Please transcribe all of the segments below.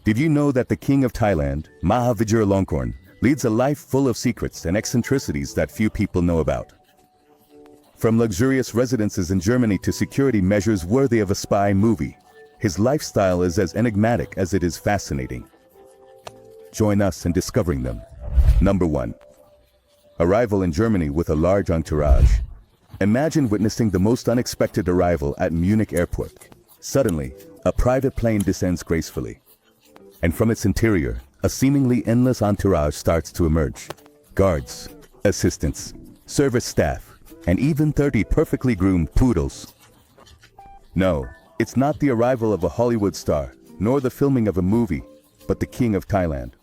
Did you know that the King of Thailand, Maha Vajiralongkorn, leads a life full of secrets and eccentricities that few people know about? From luxurious residences in Germany to security measures worthy of a spy movie, his lifestyle is as enigmatic as it is fascinating. Join us in discovering them. Number 1. Arrival in Germany with a large entourage. Imagine witnessing the most unexpected arrival at Munich airport. Suddenly, a private plane descends gracefully. And from its interior, a seemingly endless entourage starts to emerge. Guards, assistants, service staff, and even 30 perfectly groomed poodles. No, it's not the arrival of a Hollywood star, nor the filming of a movie, but the King of Thailand.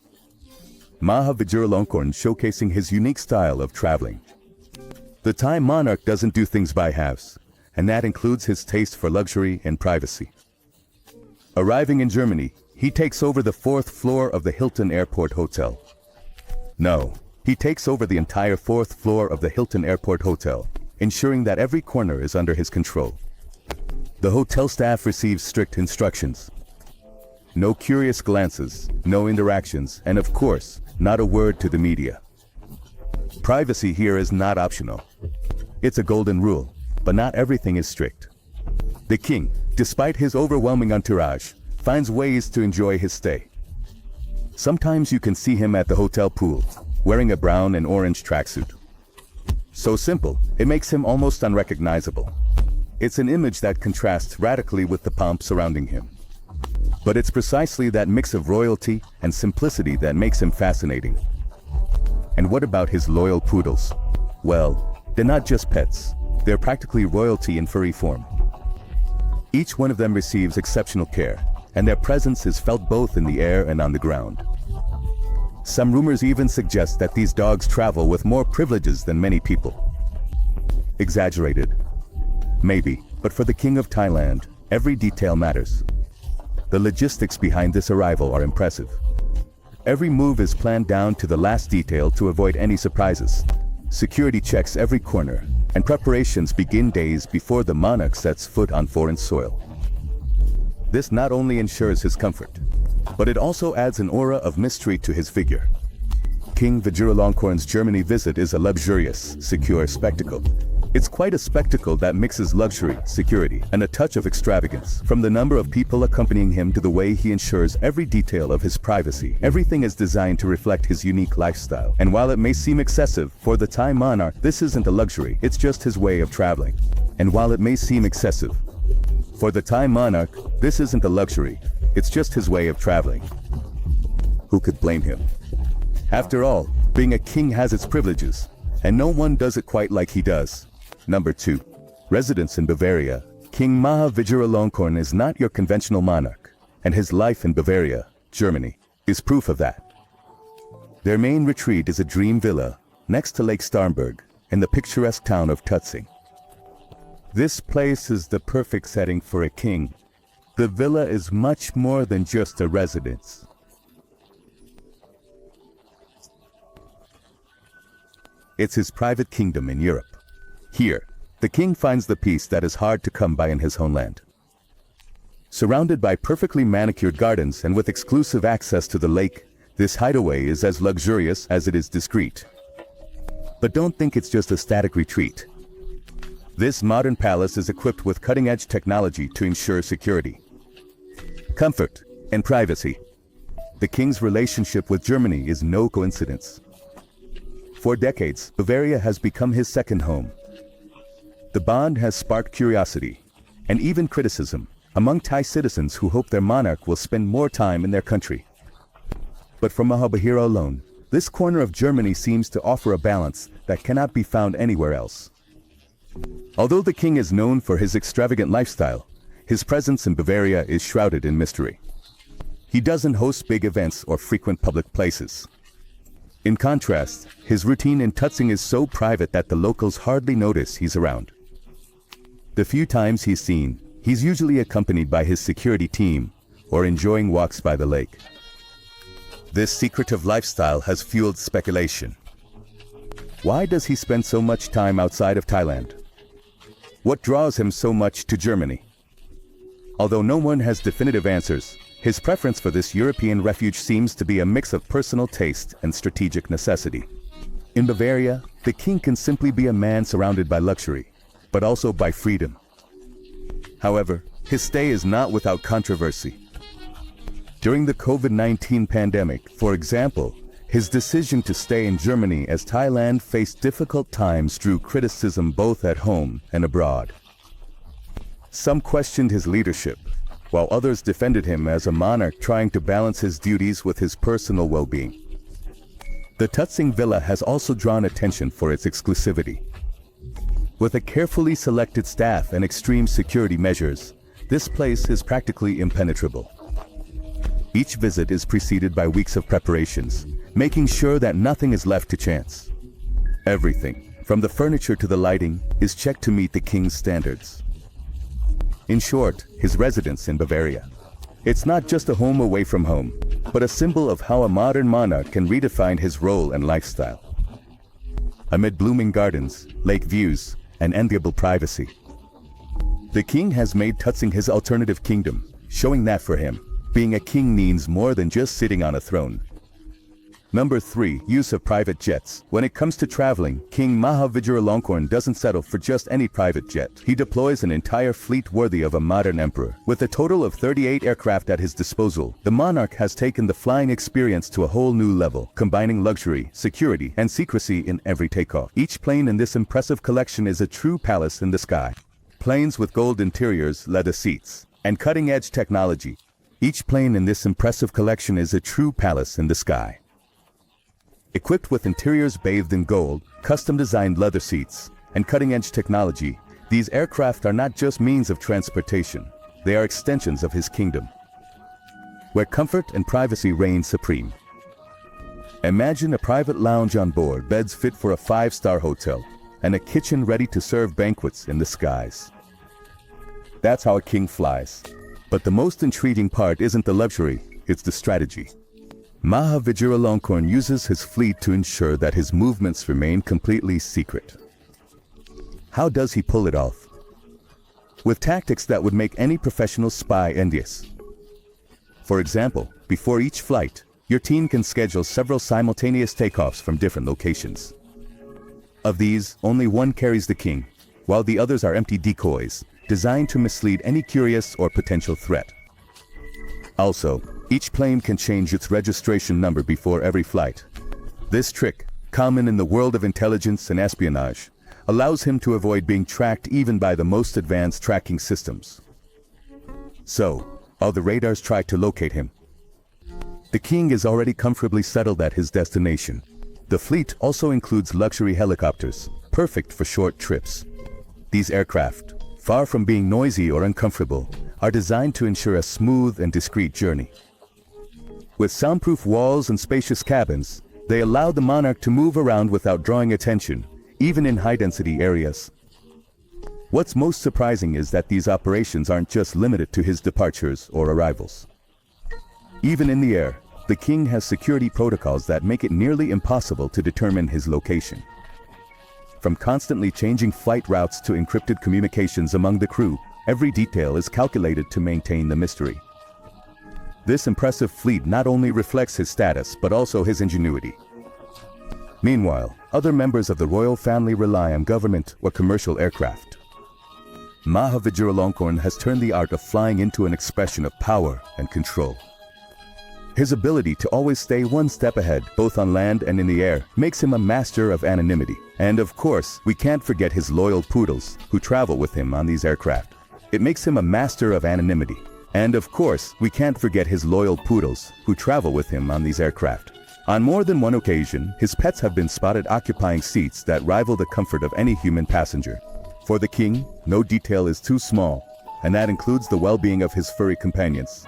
Maha Vajiralongkorn showcasing his unique style of traveling. The Thai monarch doesn't do things by halves, and that includes his taste for luxury and privacy. Arriving in Germany, he takes over the 4th floor of the Hilton Airport Hotel. No, he takes over the entire 4th floor of the Hilton Airport Hotel, ensuring that every corner is under his control. The hotel staff receives strict instructions. No curious glances, no interactions, and of course, not a word to the media. Privacy here is not optional. It's a golden rule, but not everything is strict. The king, despite his overwhelming entourage, finds ways to enjoy his stay. Sometimes you can see him at the hotel pool, wearing a brown and orange tracksuit. So simple, it makes him almost unrecognizable. It's an image that contrasts radically with the pomp surrounding him. But it's precisely that mix of royalty and simplicity that makes him fascinating. And what about his loyal poodles? Well, they're not just pets, they're practically royalty in furry form. Each one of them receives exceptional care, and their presence is felt both in the air and on the ground. Some rumors even suggest that these dogs travel with more privileges than many people. Exaggerated? Maybe, but for the King of Thailand, every detail matters. The logistics behind this arrival are impressive. Every move is planned down to the last detail to avoid any surprises. Security checks every corner, and preparations begin days before the monarch sets foot on foreign soil. This not only ensures his comfort, but it also adds an aura of mystery to his figure. King Vajiralongkorn's Germany visit is a luxurious, secure spectacle. It's quite a spectacle that mixes luxury, security, and a touch of extravagance. From the number of people accompanying him to the way he ensures every detail of his privacy, everything is designed to reflect his unique lifestyle. And while it may seem excessive, for the Thai monarch, this isn't a luxury, it's just his way of traveling. And while it may seem excessive, for the Thai monarch, this isn't a luxury, it's just his way of traveling. Who could blame him? After all, being a king has its privileges, and no one does it quite like he does. Number 2. Residence in Bavaria. King Maha Vajiralongkorn is not your conventional monarch, and his life in Bavaria, Germany, is proof of that. Their main retreat is a dream villa next to Lake Starnberg in the picturesque town of Tutzing. This place is the perfect setting for a king. The villa is much more than just a residence. It's his private kingdom in Europe. Here, the king finds the peace that is hard to come by in his homeland. Surrounded by perfectly manicured gardens and with exclusive access to the lake, this hideaway is as luxurious as it is discreet. But don't think it's just a static retreat. This modern palace is equipped with cutting-edge technology to ensure security, comfort, and privacy. The king's relationship with Germany is no coincidence. For decades, Bavaria has become his second home. The bond has sparked curiosity, and even criticism, among Thai citizens who hope their monarch will spend more time in their country. But for Maha Vajiralongkorn, this corner of Germany seems to offer a balance that cannot be found anywhere else. Although the king is known for his extravagant lifestyle, his presence in Bavaria is shrouded in mystery. He doesn't host big events or frequent public places. In contrast, his routine in Tutzing is so private that the locals hardly notice he's around. The few times he's seen, he's usually accompanied by his security team or enjoying walks by the lake. This secretive lifestyle has fueled speculation. Why does he spend so much time outside of Thailand? What draws him so much to Germany? Although no one has definitive answers, His preference for this European refuge seems to be a mix of personal taste and strategic necessity. In Bavaria, the king can simply be a man surrounded by luxury, but also by freedom. However, his stay is not without controversy. During the COVID-19 pandemic, for example, his decision to stay in Germany as Thailand faced difficult times drew criticism both at home and abroad. Some questioned his leadership, while others defended him as a monarch trying to balance his duties with his personal well-being. The Tutsing Villa has also drawn attention for its exclusivity. With a carefully selected staff and extreme security measures, this place is practically impenetrable. Each visit is preceded by weeks of preparations, making sure that nothing is left to chance. Everything, from the furniture to the lighting, is checked to meet the king's standards. In short, his residence in Bavaria. It's not just a home away from home, but a symbol of how a modern monarch can redefine his role and lifestyle. Amid blooming gardens, lake views, and enviable privacy, the king has made Tutsing his alternative kingdom, showing that for him, being a king means more than just sitting on a throne. Number 3. Use of private jets. When it comes to traveling, King Maha Vajiralongkorn doesn't settle for just any private jet. He deploys an entire fleet worthy of a modern emperor. With a total of 38 aircraft at his disposal, the monarch has taken the flying experience to a whole new level, combining luxury, security, and secrecy in every takeoff. Each plane in this impressive collection is a true palace in the sky. Planes with gold interiors, leather seats, and cutting-edge technology. Each plane in this impressive collection is a true palace in the sky. Equipped with interiors bathed in gold, custom-designed leather seats, and cutting-edge technology, these aircraft are not just means of transportation, they are extensions of his kingdom, where comfort and privacy reign supreme. Imagine a private lounge on board, beds fit for a 5-star hotel, and a kitchen ready to serve banquets in the skies. That's how a king flies. But the most intriguing part isn't the luxury, it's the strategy. Maha Vajiralongkorn uses his fleet to ensure that his movements remain completely secret. How does he pull it off? With tactics that would make any professional spy envious. For example, before each flight, your team can schedule several simultaneous takeoffs from different locations. Of these, only one carries the king, while the others are empty decoys, designed to mislead any curious or potential threat. Also, each plane can change its registration number before every flight. This trick, common in the world of intelligence and espionage, allows him to avoid being tracked even by the most advanced tracking systems. So, while the radars try to locate him, the king is already comfortably settled at his destination. The fleet also includes luxury helicopters, perfect for short trips. These aircraft, far from being noisy or uncomfortable, are designed to ensure a smooth and discreet journey. With soundproof walls and spacious cabins, they allow the monarch to move around without drawing attention, even in high-density areas. What's most surprising is that these operations aren't just limited to his departures or arrivals. Even in the air, the king has security protocols that make it nearly impossible to determine his location. From constantly changing flight routes to encrypted communications among the crew, every detail is calculated to maintain the mystery. This impressive fleet not only reflects his status, but also his ingenuity. Meanwhile, other members of the royal family rely on government or commercial aircraft. Maha Vajiralongkorn has turned the art of flying into an expression of power and control. His ability to always stay one step ahead, both on land and in the air, makes him a master of anonymity. And of course, we can't forget his loyal poodles, who travel with him on these aircraft. It makes him a master of anonymity. And of course, we can't forget his loyal poodles, who travel with him on these aircraft. On more than one occasion, his pets have been spotted occupying seats that rival the comfort of any human passenger. For the king, no detail is too small, and that includes the well-being of his furry companions.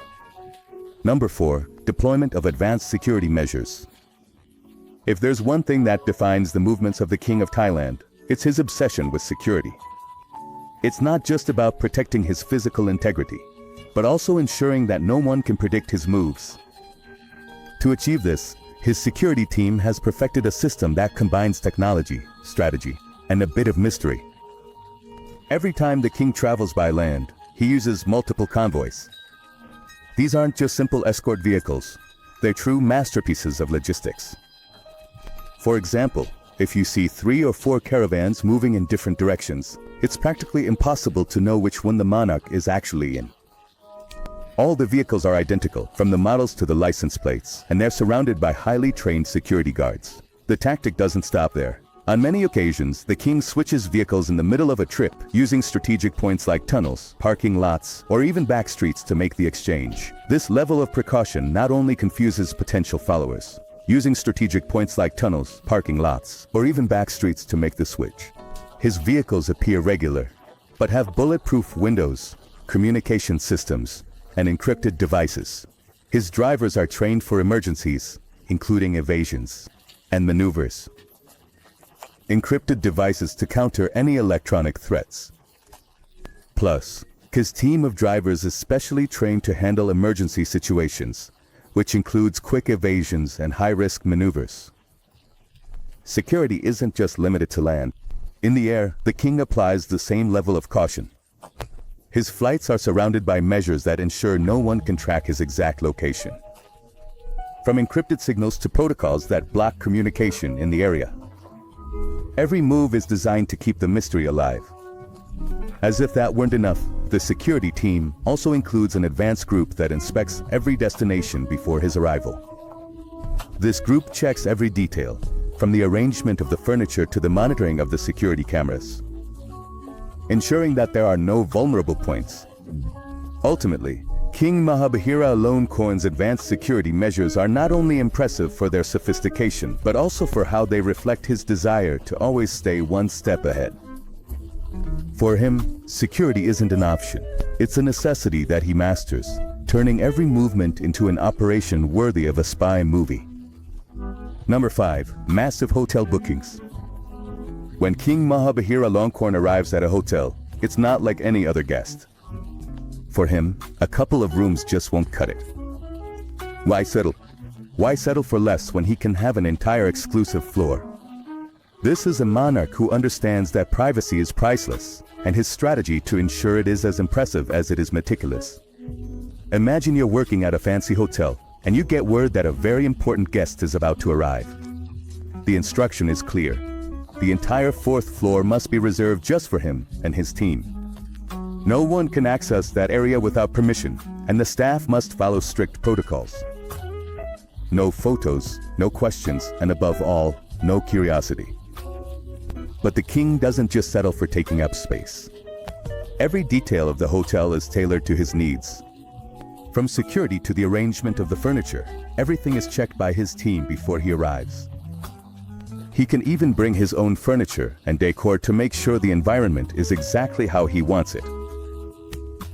Number 4. Deployment of advanced security measures. If there's one thing that defines the movements of the King of Thailand, it's his obsession with security. It's not just about protecting his physical integrity, but also ensuring that no one can predict his moves. To achieve this, his security team has perfected a system that combines technology, strategy, and a bit of mystery. Every time the king travels by land, he uses multiple convoys. These aren't just simple escort vehicles. They're true masterpieces of logistics. For example, if you see 3 or 4 caravans moving in different directions, it's practically impossible to know which one the monarch is actually in. All the vehicles are identical, from the models to the license plates, and they're surrounded by highly trained security guards. The tactic doesn't stop there. On many occasions, the king switches vehicles in the middle of a trip, using strategic points like tunnels, parking lots, or even back streets to make the exchange. This level of precaution not only confuses potential followers, using strategic points like tunnels, parking lots, or even back streets to make the switch. His vehicles appear regular, but have bulletproof windows, communication systems, and encrypted devices. His drivers are trained for emergencies, including evasions and maneuvers. Encrypted devices to counter any electronic threats. Plus, his team of drivers is specially trained to handle emergency situations, which includes quick evasions and high-risk maneuvers. Security isn't just limited to land. In the air, the king applies the same level of caution. His flights are surrounded by measures that ensure no one can track his exact location. From encrypted signals to protocols that block communication in the area. Every move is designed to keep the mystery alive. As if that weren't enough, the security team also includes an advanced group that inspects every destination before his arrival. This group checks every detail, from the arrangement of the furniture to the monitoring of the security cameras, ensuring that there are no vulnerable points. Ultimately, King Maha Vajiralongkorn's advanced security measures are not only impressive for their sophistication, but also for how they reflect his desire to always stay one step ahead. For him, security isn't an option. It's a necessity that he masters, turning every movement into an operation worthy of a spy movie. Number 5. Massive hotel bookings. When King Maha Vajiralongkorn arrives at a hotel, it's not like any other guest. For him, a couple of rooms just won't cut it. Why settle? Why settle for less when he can have an entire exclusive floor? This is a monarch who understands that privacy is priceless, and his strategy to ensure it is as impressive as it is meticulous. Imagine you're working at a fancy hotel, and you get word that a very important guest is about to arrive. The instruction is clear. The entire 4th floor must be reserved just for him and his team. No one can access that area without permission, and the staff must follow strict protocols. No photos, no questions, and above all, no curiosity. But the king doesn't just settle for taking up space. Every detail of the hotel is tailored to his needs. From security to the arrangement of the furniture, everything is checked by his team before he arrives. He can even bring his own furniture and decor to make sure the environment is exactly how he wants it.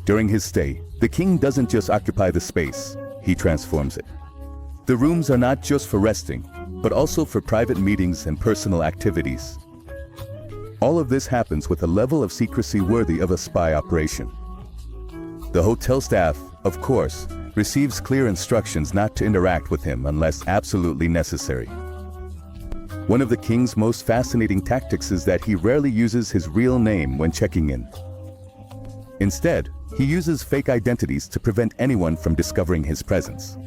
During his stay, the king doesn't just occupy the space, he transforms it. The rooms are not just for resting, but also for private meetings and personal activities. All of this happens with a level of secrecy worthy of a spy operation. The hotel staff, of course, receives clear instructions not to interact with him unless absolutely necessary. One of the king's most fascinating tactics is that he rarely uses his real name when checking in. Instead, he uses fake identities to prevent anyone from discovering his presence.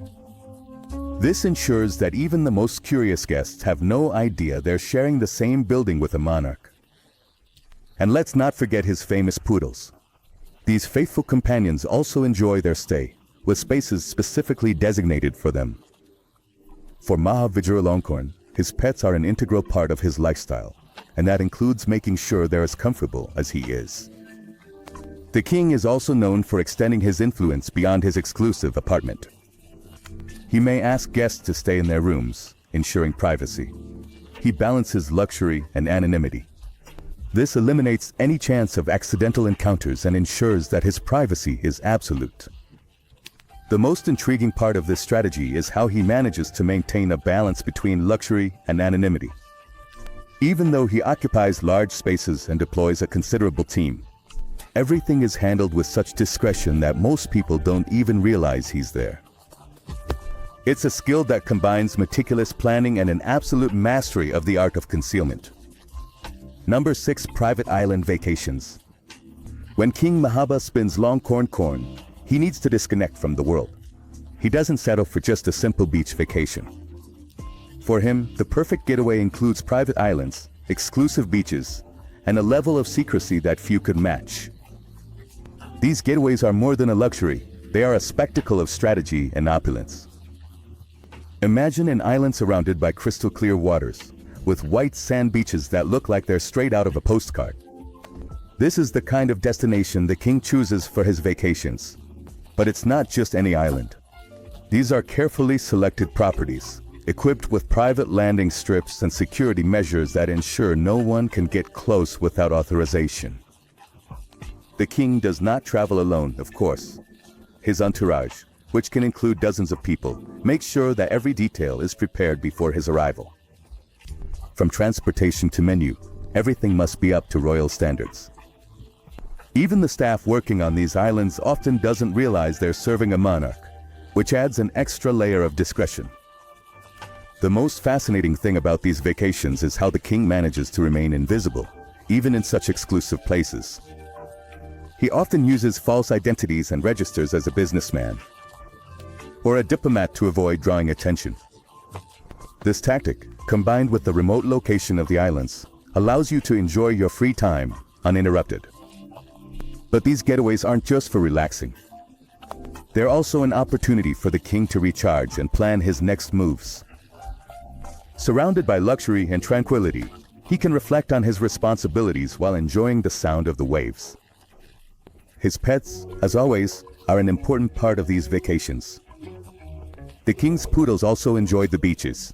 This ensures that even the most curious guests have no idea they're sharing the same building with a monarch. And let's not forget his famous poodles. These faithful companions also enjoy their stay, with spaces specifically designated for them. For Maha Vajiralongkorn, his pets are an integral part of his lifestyle, and that includes making sure they're as comfortable as he is. The king is also known for extending his influence beyond his exclusive apartment. He may ask guests to stay in their rooms, ensuring privacy. He balances luxury and anonymity. This eliminates any chance of accidental encounters and ensures that his privacy is absolute. The most intriguing part of this strategy is how he manages to maintain a balance between luxury and anonymity. Even though he occupies large spaces and deploys a considerable team, everything is handled with such discretion that most people don't even realize he's there. It's a skill that combines meticulous planning and an absolute mastery of the art of concealment. Number 6. Private Island Vacations. When King Maha spins Longkorn, he needs to disconnect from the world. he doesn't settle for just a simple beach vacation. For him, the perfect getaway includes private islands, exclusive beaches, and a level of secrecy that few could match. These getaways are more than a luxury, they are a spectacle of strategy and opulence. Imagine an island surrounded by crystal clear waters, with white sand beaches that look like they're straight out of a postcard. This is the kind of destination the king chooses for his vacations. But it's not just any island. These are carefully selected properties, equipped with private landing strips and security measures that ensure no one can get close without authorization. The king does not travel alone, of course. His entourage, which can include dozens of people, makes sure that every detail is prepared before his arrival. From transportation to menu, everything must be up to royal standards. Even the staff working on these islands often doesn't realize they're serving a monarch, which adds an extra layer of discretion. The most fascinating thing about these vacations is how the king manages to remain invisible, even in such exclusive places. He often uses false identities and registers as a businessman, or a diplomat to avoid drawing attention. This tactic, combined with the remote location of the islands, allows you to enjoy your free time uninterrupted. But these getaways aren't just for relaxing. They're also an opportunity for the king to recharge and plan his next moves. Surrounded by luxury and tranquility, he can reflect on his responsibilities while enjoying the sound of the waves. His pets, as always, are an important part of these vacations. The king's poodles also enjoy the beaches,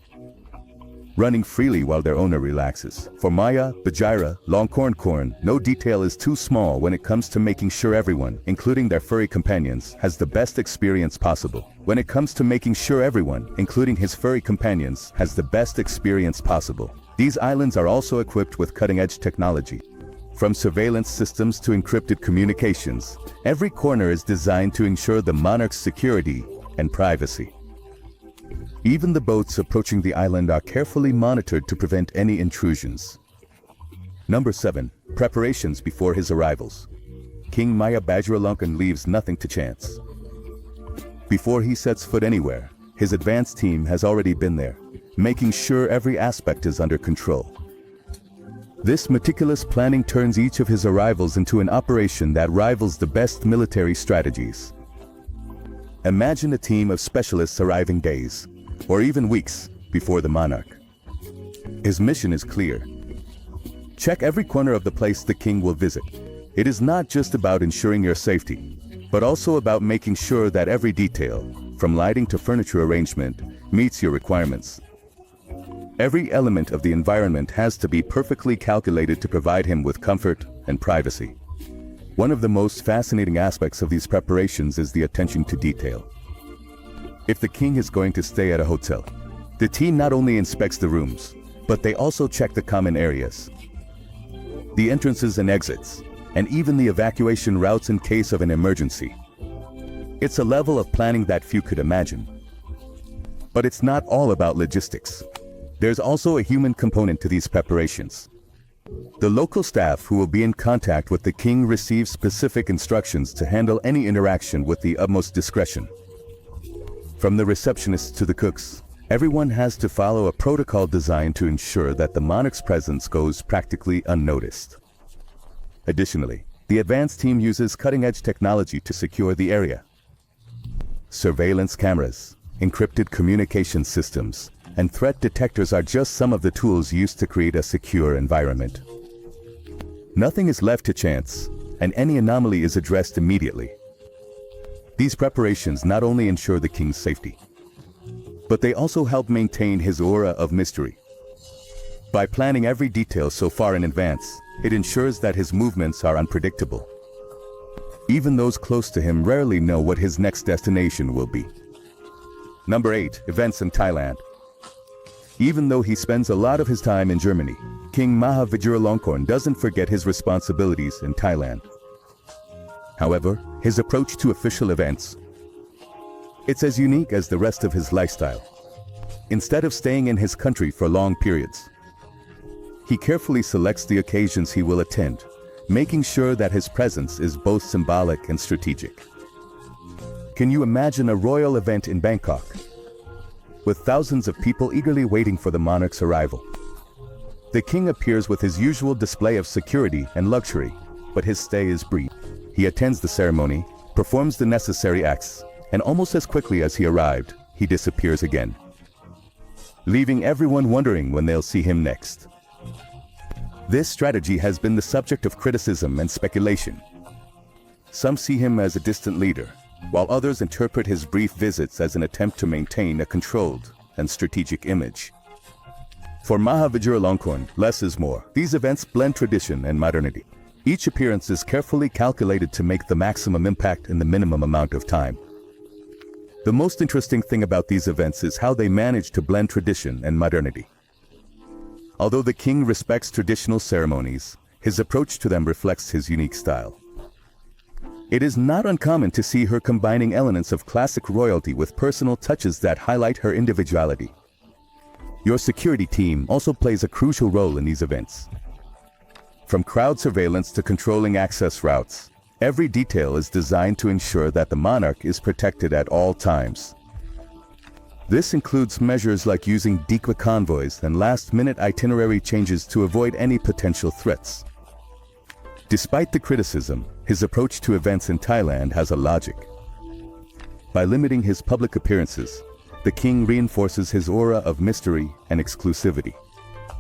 running freely while their owner relaxes. For Maha Vajiralongkorn, no detail is too small when it comes to making sure everyone, including their furry companions, has the best experience possible. When it comes to making sure everyone, including his furry companions, has the best experience possible. These islands are also equipped with cutting-edge technology. From surveillance systems to encrypted communications, every corner is designed to ensure the monarch's security and privacy. Even the boats approaching the island are carefully monitored to prevent any intrusions. Number 7. Preparations before his arrivals. King Maha Vajiralongkorn leaves nothing to chance. Before he sets foot anywhere, his advance team has already been there, making sure every aspect is under control. This meticulous planning turns each of his arrivals into an operation that rivals the best military strategies. Imagine a team of specialists arriving days, or even weeks, before the monarch. His mission is clear. Check every corner of the place the king will visit. It is not just about ensuring your safety, but also about making sure that every detail, from lighting to furniture arrangement, meets your requirements. Every element of the environment has to be perfectly calculated to provide him with comfort and privacy. One of the most fascinating aspects of these preparations is the attention to detail. If the king is going to stay at a hotel, the team not only inspects the rooms, but they also check the common areas, the entrances and exits, and even the evacuation routes in case of an emergency. It's a level of planning that few could imagine. But it's not all about logistics. There's also a human component to these preparations. The local staff who will be in contact with the king receive specific instructions to handle any interaction with the utmost discretion. From the receptionists to the cooks, everyone has to follow a protocol designed to ensure that the monarch's presence goes practically unnoticed. Additionally, the advance team uses cutting-edge technology to secure the area. Surveillance cameras, encrypted communication systems, and threat detectors are just some of the tools used to create a secure environment. Nothing is left to chance, and any anomaly is addressed immediately. These preparations not only ensure the king's safety, but they also help maintain his aura of mystery. By planning every detail so far in advance, it ensures that his movements are unpredictable. Even those close to him rarely know what his next destination will be. Number 8. Events in Thailand. Even though he spends a lot of his time in Germany, King Maha Vajiralongkorn doesn't forget his responsibilities in Thailand. However, his approach to official events, it's as unique as the rest of his lifestyle. Instead of staying in his country for long periods, he carefully selects the occasions he will attend, making sure that his presence is both symbolic and strategic. Can you imagine a royal event in Bangkok, with thousands of people eagerly waiting for the monarch's arrival? The king appears with his usual display of security and luxury, but his stay is brief. He attends the ceremony, performs the necessary acts, and almost as quickly as he arrived, he disappears again, leaving everyone wondering when they'll see him next. This strategy has been the subject of criticism and speculation. Some see him as a distant leader, while others interpret his brief visits as an attempt to maintain a controlled and strategic image. For Maha Vajiralongkorn, less is more. These events blend tradition and modernity. Each appearance is carefully calculated to make the maximum impact in the minimum amount of time. The most interesting thing about these events is how they manage to blend tradition and modernity. Although the king respects traditional ceremonies, his approach to them reflects his unique style. It is not uncommon to see her combining elements of classic royalty with personal touches that highlight her individuality. Your security team also plays a crucial role in these events. From crowd surveillance to controlling access routes, every detail is designed to ensure that the monarch is protected at all times. This includes measures like using decoy convoys and last-minute itinerary changes to avoid any potential threats. Despite the criticism, his approach to events in Thailand has a logic. By limiting his public appearances, the king reinforces his aura of mystery and exclusivity.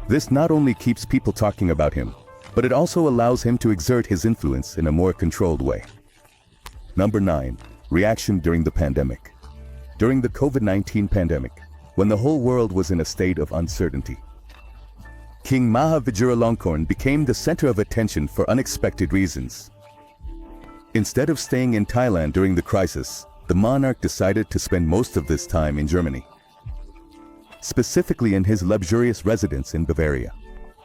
This not only keeps people talking about him, but it also allows him to exert his influence in a more controlled way. Number 9. Reaction during the pandemic. During the COVID-19 pandemic, when the whole world was in a state of uncertainty, King Maha Vajiralongkorn became the center of attention for unexpected reasons. Instead of staying in Thailand during the crisis, the monarch decided to spend most of this time in Germany, specifically in his luxurious residence in Bavaria.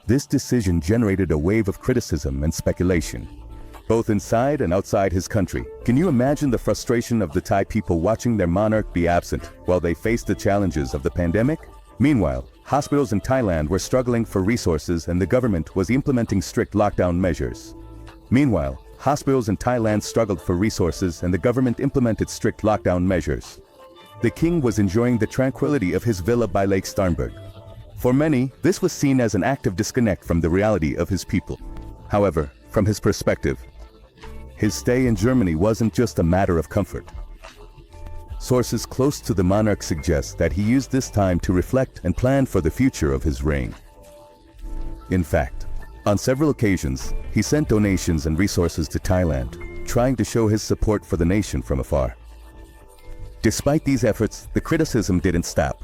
This decision generated a wave of criticism and speculation, both inside and outside his country. Can you imagine the frustration of the Thai people watching their monarch be absent while they faced the challenges of the pandemic? Meanwhile, hospitals in Thailand were struggling for resources and the government was implementing strict lockdown measures. The king was enjoying the tranquility of his villa by Lake Starnberg. For many, this was seen as an act of disconnect from the reality of his people. However, from his perspective, his stay in Germany wasn't just a matter of comfort. Sources close to the monarch suggest that he used this time to reflect and plan for the future of his reign. In fact, on several occasions, he sent donations and resources to Thailand, trying to show his support for the nation from afar. Despite these efforts, the criticism didn't stop.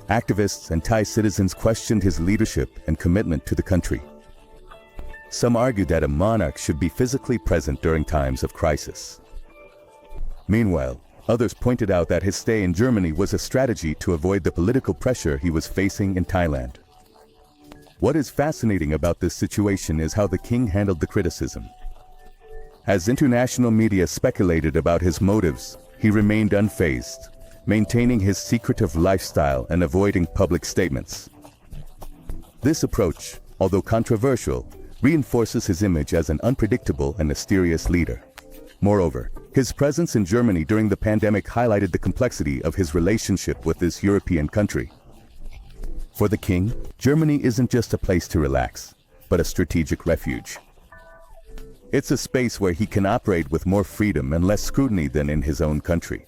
Activists and Thai citizens questioned his leadership and commitment to the country. Some argued that a monarch should be physically present during times of crisis. Meanwhile, others pointed out that his stay in Germany was a strategy to avoid the political pressure he was facing in Thailand. What is fascinating about this situation is how the king handled the criticism. As international media speculated about his motives, he remained unfazed, maintaining his secretive lifestyle and avoiding public statements. This approach, although controversial, reinforces his image as an unpredictable and mysterious leader. Moreover, his presence in Germany during the pandemic highlighted the complexity of his relationship with this European country. For the king, Germany isn't just a place to relax, but a strategic refuge. It's a space where he can operate with more freedom and less scrutiny than in his own country.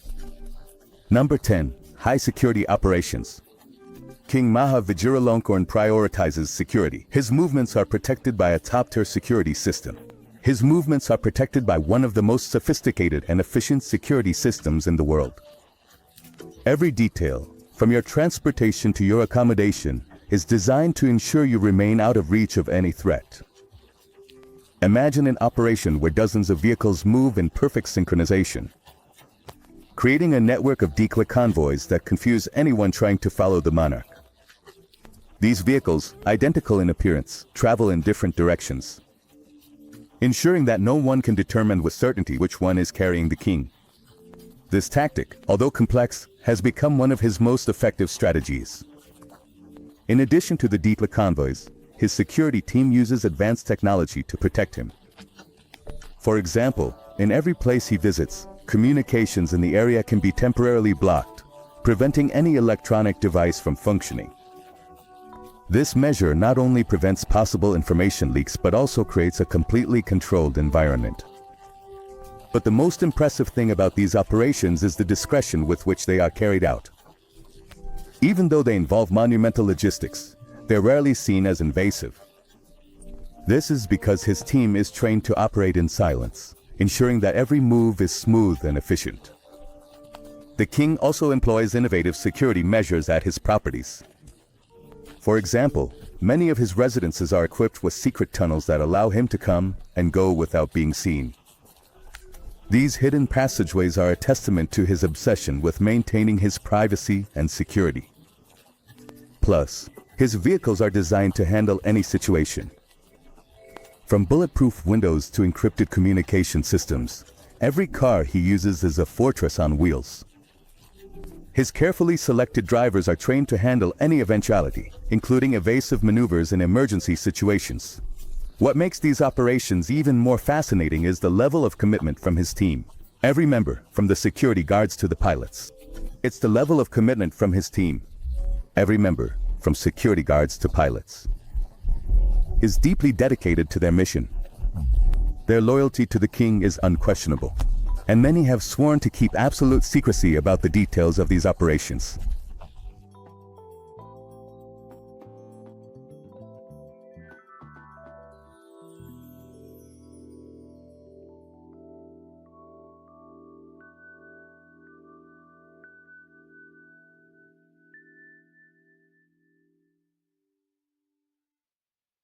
Number 10. High security operations. King Maha Vajiralongkorn prioritizes security. His movements are protected by a top-tier security system. His movements are protected by one of the most sophisticated and efficient security systems in the world. Every detail, from your transportation to your accommodation, is designed to ensure you remain out of reach of any threat. Imagine an operation where dozens of vehicles move in perfect synchronization, creating a network of decoy convoys that confuse anyone trying to follow the monarch. These vehicles, identical in appearance, travel in different directions, ensuring that no one can determine with certainty which one is carrying the king. This tactic, although complex, has become one of his most effective strategies. In addition to the decoy convoys, his security team uses advanced technology to protect him. For example, in every place he visits, communications in the area can be temporarily blocked, preventing any electronic device from functioning. This measure not only prevents possible information leaks but also creates a completely controlled environment. But the most impressive thing about these operations is the discretion with which they are carried out. Even though they involve monumental logistics, they're rarely seen as invasive. This is because his team is trained to operate in silence, ensuring that every move is smooth and efficient. The king also employs innovative security measures at his properties. For example, many of his residences are equipped with secret tunnels that allow him to come and go without being seen. These hidden passageways are a testament to his obsession with maintaining his privacy and security. Plus, his vehicles are designed to handle any situation. From bulletproof windows to encrypted communication systems, every car he uses is a fortress on wheels. His carefully selected drivers are trained to handle any eventuality, including evasive maneuvers in emergency situations. What makes these operations even more fascinating is the level of commitment from his team. Every member, from the security guards to the pilots. It's the level of commitment from his team. Every member, from security guards to pilots, is deeply dedicated to their mission. Their loyalty to the king is unquestionable, and many have sworn to keep absolute secrecy about the details of these operations.